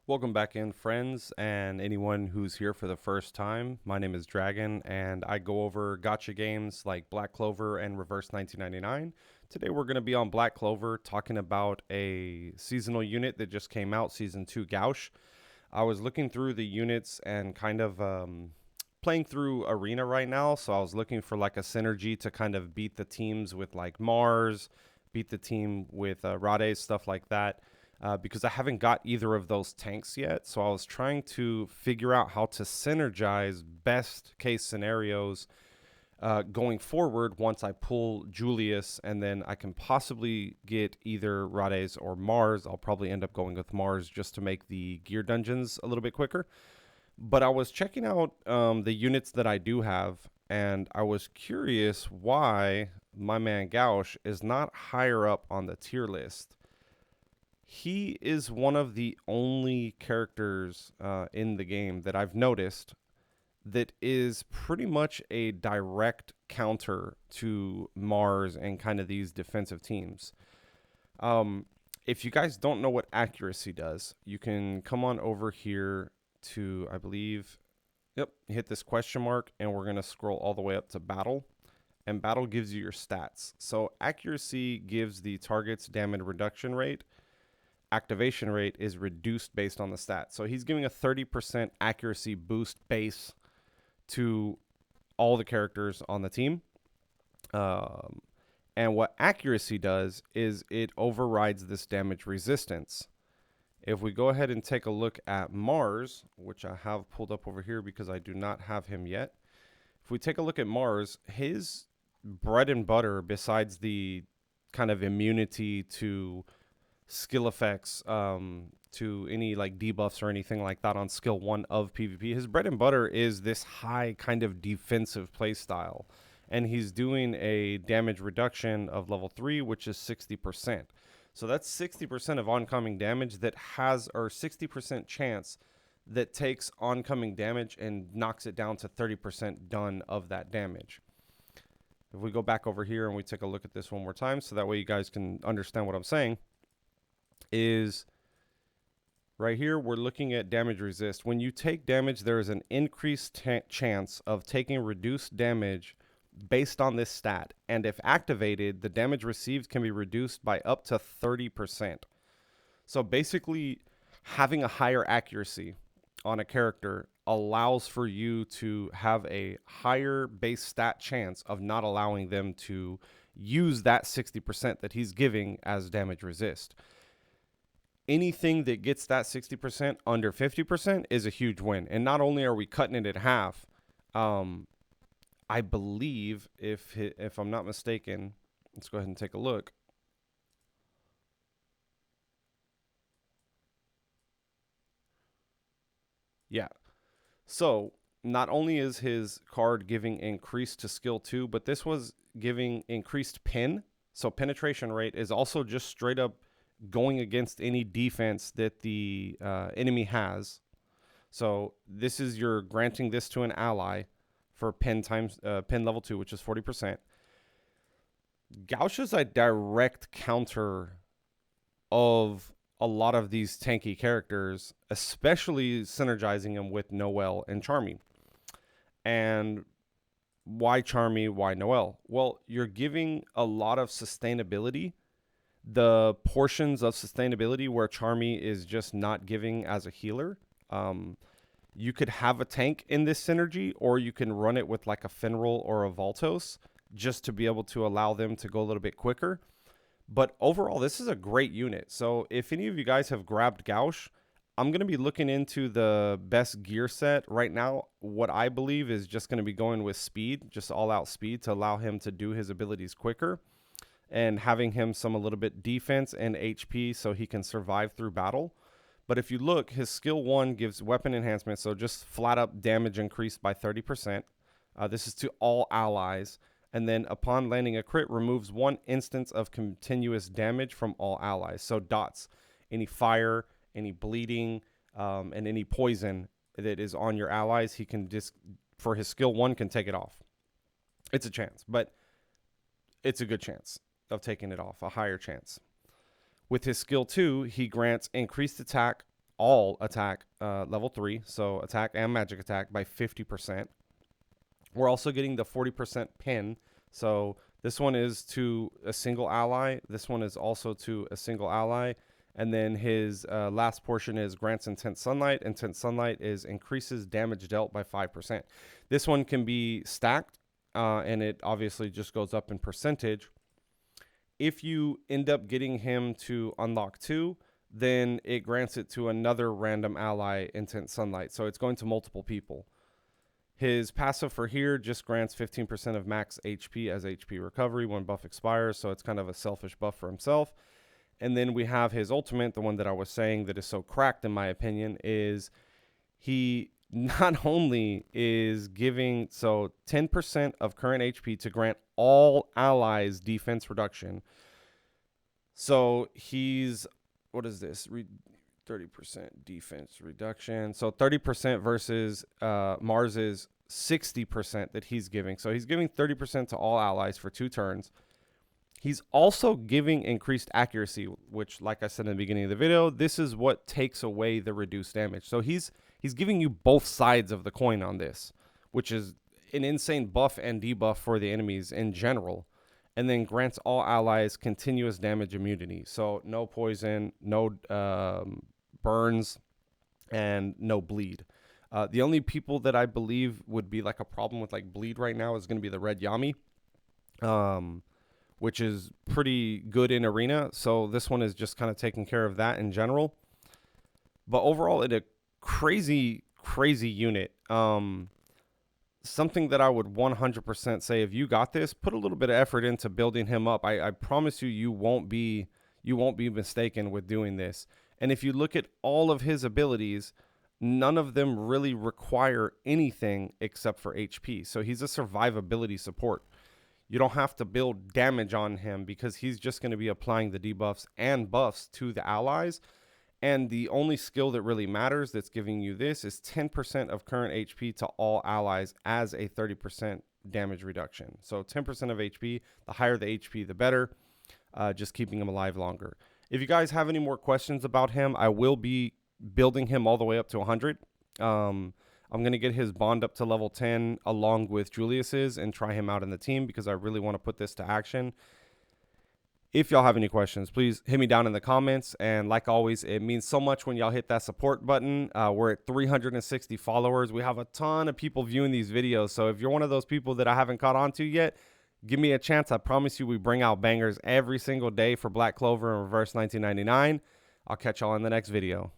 Welcome back in, friends, and anyone who's here for the first time. My name is Dragon, and I go over gotcha games like Black Clover and Reverse 1999. Today, we're going to be on Black Clover, talking about a seasonal unit that just came out, Season 2 Gauche. I was looking through the units and kind of playing through Arena right now, so I was looking for like a synergy to kind of beat the teams with like Mars, beat the team with Rades, stuff like that because I haven't got either of those tanks yet. So I was trying to figure out how to synergize best case scenarios going forward once I pull Julius, and then I can possibly get either Rades or Mars. I'll probably end up going with Mars just to make the gear dungeons a little bit quicker. But I was checking out the units that I do have, and I was curious why my man Gauche is not higher up on the tier list. He is one of the only characters in the game that I've noticed that is pretty much a direct counter to Mars and kind of these defensive teams. If you guys don't know what accuracy does, you can come on over here to, I believe, yep, hit this question mark, and we're going to scroll all the way up to battle. And battle gives you your stats. So accuracy gives the target's damage reduction rate. Activation rate is reduced based on the stats. So he's giving a 30% accuracy boost base to all the characters on the team. And what accuracy does is it overrides this damage resistance. If we go ahead and take a look at Mars, which I have pulled up over here because I do not have him yet. If we take a look at Mars, his bread and butter, besides the kind of immunity to skill effects, to any like debuffs or anything like that on skill 1 of PvP, his bread and butter is this high kind of defensive play style. And he's doing a damage reduction of level 3, which is 60%. So that's 60% of oncoming damage that has, or 60% chance that takes oncoming damage and knocks it down to 30% done of that damage. If we go back over here and we take a look at this one more time, so that way you guys can understand what I'm saying, is right here we're looking at damage resist. When you take damage, there is an increased chance of taking reduced damage based on this stat, and if activated, the damage received can be reduced by up to 30%. So basically, having a higher accuracy on a character allows for you to have a higher base stat chance of not allowing them to use that 60% that he's giving as damage resist. Anything that gets that 60% under 50% is a huge win. And not only are we cutting it in half, I believe, if I'm not mistaken, let's go ahead and take a look. Yeah. So not only is his card giving increase to skill 2, but this was giving increased pen. So penetration rate is also just straight up going against any defense that the enemy has. So this is, you're granting this to an ally for pen times pen level 2, which is 40%. Gauche is a direct counter of a lot of these tanky characters, especially synergizing them with Noelle and Charmy. And why Charmy? Why Noelle? Well, you're giving a lot of sustainability. The portions of sustainability where Charmy is just not giving as a healer. You could have a tank in this synergy, or you can run it with like a Finral or a Voltos just to be able to allow them to go a little bit quicker. But overall, this is a great unit. So if any of you guys have grabbed Gauche, I'm going to be looking into the best gear set. Right now, what I believe is just going to be going with speed, just all out speed to allow him to do his abilities quicker, and having him some a little bit defense and HP so he can survive through battle. But if you look, his skill 1 gives weapon enhancement, so just flat up damage increased by 30%. This is to all allies. And then upon landing a crit, removes 1 instance of continuous damage from all allies. So dots, any fire, any bleeding, and any poison that is on your allies, he can just, for his skill 1, can take it off. It's a chance, but it's a good chance of taking it off, a higher chance. With his skill 2, he grants increased attack all attack level 3, so attack and magic attack by 50%. We're also getting the 40% pin, so this one is to a single ally. This one is also to a single ally. And then his last portion is grants intense sunlight. Intense sunlight is increases damage dealt by 5%. This one can be stacked, and it obviously just goes up in percentage. If you end up getting him to unlock 2, then it grants it to another random ally intense sunlight. So it's going to multiple people. His passive for here just grants 15% of max HP as HP recovery when buff expires. So it's kind of a selfish buff for himself. And then we have his ultimate, the one that I was saying that is so cracked in my opinion, is he not only is giving 10% of current HP to grant all allies defense reduction. So he's, what is this? 30% defense reduction. So 30% versus Mars's 60% that he's giving. So he's giving 30% to all allies for 2 turns. He's also giving increased accuracy, which, like I said in the beginning of the video, this is what takes away the reduced damage. So he's giving you both sides of the coin on this, which is an insane buff and debuff for the enemies in general. And then grants all allies continuous damage immunity. So no poison, no burns, and no bleed. The only people that I believe would be like a problem with like bleed right now is going to be the red Yami. Which is pretty good in arena. So this one is just kind of taking care of that in general. But overall, it's a crazy, crazy unit. Something that I would 100% say, if you got this, put a little bit of effort into building him up. I promise you, you won't be mistaken with doing this. And if you look at all of his abilities, none of them really require anything except for HP. So he's a survivability support. You don't have to build damage on him because he's just going to be applying the debuffs and buffs to the allies. And the only skill that really matters that's giving you this is 10% of current HP to all allies as a 30% damage reduction. So 10% of HP, the higher the HP, the better, just keeping him alive longer. If you guys have any more questions about him, I will be building him all the way up to 100. I'm going to get his bond up to level 10 along with Julius's and try him out in the team because I really want to put this to action. If y'all have any questions, please hit me down in the comments. And like always, it means so much when y'all hit that support button. We're at 360 followers. We have a ton of people viewing these videos. So if you're one of those people that I haven't caught on to yet, give me a chance. I promise you we bring out bangers every single day for Black Clover and Reverse 1999. I'll catch y'all in the next video.